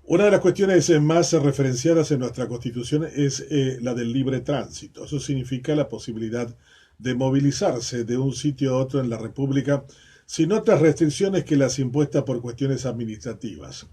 Una de las cuestiones más referenciadas en nuestra Constitución es la del libre tránsito. Eso significa la posibilidad de movilizarse de un sitio a otro en la República sin otras restricciones que las impuestas por cuestiones administrativas.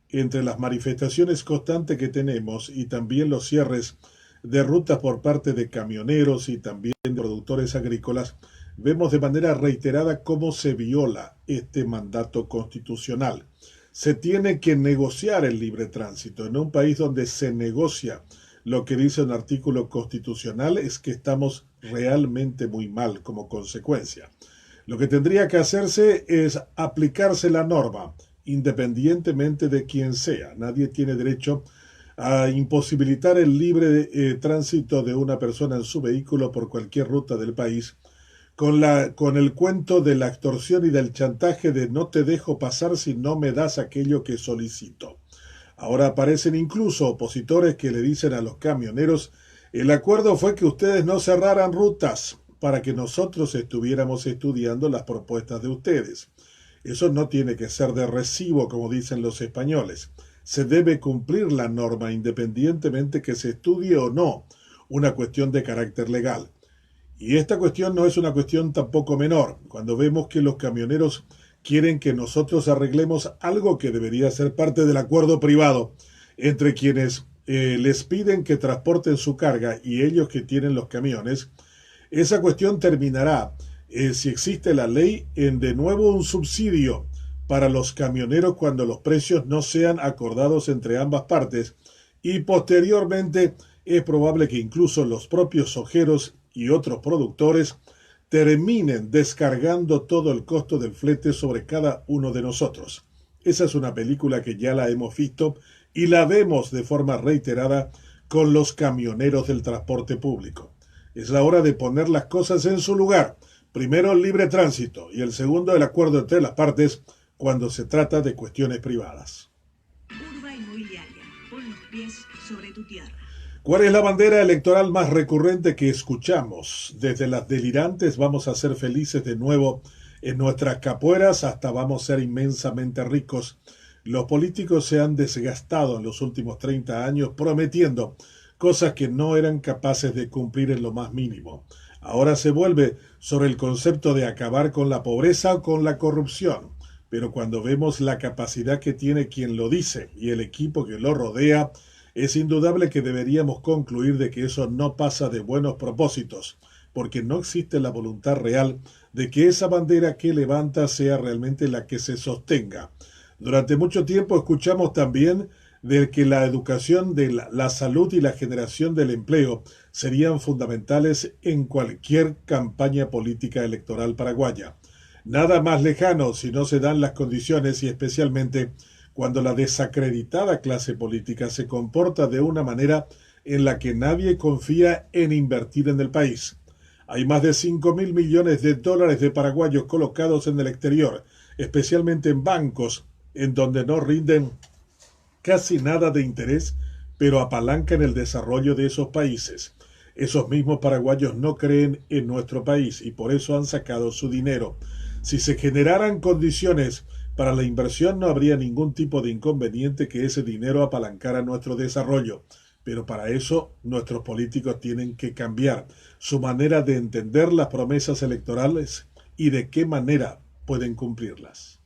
Entre las manifestaciones constantes que tenemos y también los cierres de rutas por parte de camioneros y también de productores agrícolas, vemos de manera reiterada cómo se viola este mandato constitucional. Se tiene que negociar el libre tránsito. En un país donde se negocia lo que dice un artículo constitucional es que estamos realmente muy mal como consecuencia. Lo que tendría que hacerse es aplicarse la norma, independientemente de quién sea. Nadie tiene derecho a imposibilitar el libre tránsito de una persona en su vehículo por cualquier ruta del país, con el cuento de la extorsión y del chantaje de no te dejo pasar si no me das aquello que solicito. Ahora aparecen incluso opositores que le dicen a los camioneros, el acuerdo fue que ustedes no cerraran rutas para que nosotros estuviéramos estudiando las propuestas de ustedes. Eso no tiene que ser de recibo, como dicen los españoles. Se debe cumplir la norma independientemente que se estudie o no una cuestión de carácter legal. Y esta cuestión no es una cuestión tampoco menor. Cuando vemos que los camioneros quieren que nosotros arreglemos algo que debería ser parte del acuerdo privado entre quienes les piden que transporten su carga y ellos que tienen los camiones, esa cuestión terminará, si existe la ley, en de nuevo un subsidio para los camioneros cuando los precios no sean acordados entre ambas partes y posteriormente es probable que incluso los propios ojeros y otros productores terminen descargando todo el costo del flete sobre cada uno de nosotros. Esa es una película que ya la hemos visto y la vemos de forma reiterada con los camioneros del transporte público. Es la hora de poner las cosas en su lugar. Primero el libre tránsito y el segundo el acuerdo entre las partes cuando se trata de cuestiones privadas. Urba Inmobiliaria, pon los pies sobre tu tierra. ¿Cuál es la bandera electoral más recurrente que escuchamos? Desde las delirantes vamos a ser felices de nuevo en nuestras capueras hasta vamos a ser inmensamente ricos. Los políticos se han desgastado en los últimos 30 años prometiendo cosas que no eran capaces de cumplir en lo más mínimo. Ahora se vuelve sobre el concepto de acabar con la pobreza o con la corrupción. Pero cuando vemos la capacidad que tiene quien lo dice y el equipo que lo rodea, es indudable que deberíamos concluir de que eso no pasa de buenos propósitos, porque no existe la voluntad real de que esa bandera que levanta sea realmente la que se sostenga. Durante mucho tiempo escuchamos también de que la educación de la salud y la generación del empleo serían fundamentales en cualquier campaña política electoral paraguaya. Nada más lejano si no se dan las condiciones y especialmente cuando la desacreditada clase política se comporta de una manera en la que nadie confía en invertir en el país. Hay más de 5.000 millones de dólares de paraguayos colocados en el exterior, especialmente en bancos, en donde no rinden casi nada de interés, pero apalancan el desarrollo de esos países. Esos mismos paraguayos no creen en nuestro país y por eso han sacado su dinero. Si se generaran condiciones para la inversión no habría ningún tipo de inconveniente que ese dinero apalancara nuestro desarrollo, pero para eso nuestros políticos tienen que cambiar su manera de entender las promesas electorales y de qué manera pueden cumplirlas.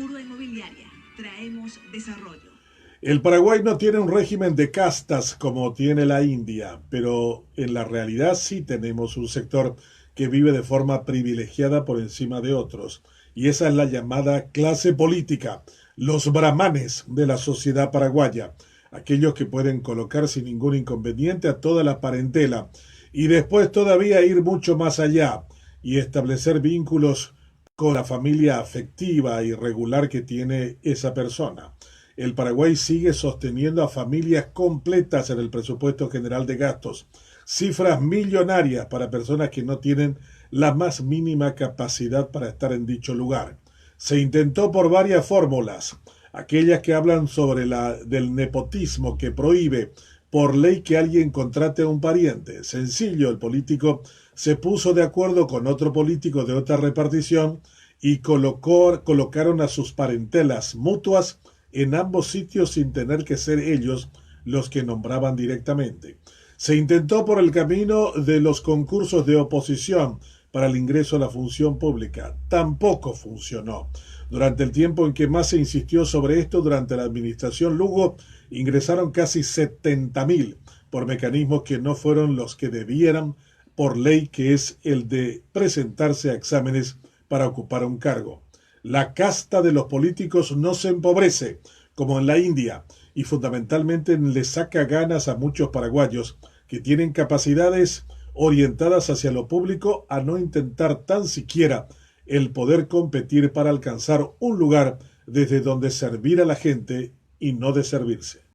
Urba Inmobiliaria, traemos desarrollo. El Paraguay no tiene un régimen de castas como tiene la India, pero en la realidad sí tenemos un sector que vive de forma privilegiada por encima de otros. Y esa es la llamada clase política, los brahmanes de la sociedad paraguaya, aquellos que pueden colocar sin ningún inconveniente a toda la parentela y después todavía ir mucho más allá y establecer vínculos con la familia afectiva y regular que tiene esa persona. El Paraguay sigue sosteniendo a familias completas en el presupuesto general de gastos, cifras millonarias para personas que no tienen la más mínima capacidad para estar en dicho lugar. Se intentó por varias fórmulas, aquellas que hablan sobre del nepotismo que prohíbe por ley que alguien contrate a un pariente. Sencillo, el político se puso de acuerdo con otro político de otra repartición y colocaron a sus parentelas mutuas en ambos sitios sin tener que ser ellos los que nombraban directamente. Se intentó por el camino de los concursos de oposición para el ingreso a la función pública. Tampoco funcionó. Durante el tiempo en que más se insistió sobre esto, durante la administración Lugo, ingresaron casi 70.000 por mecanismos que no fueron los que debieran por ley, que es el de presentarse a exámenes para ocupar un cargo. La casta de los políticos no se empobrece, como en la India, y fundamentalmente le saca ganas a muchos paraguayos que tienen capacidades orientadas hacia lo público a no intentar tan siquiera el poder competir para alcanzar un lugar desde donde servir a la gente y no de servirse.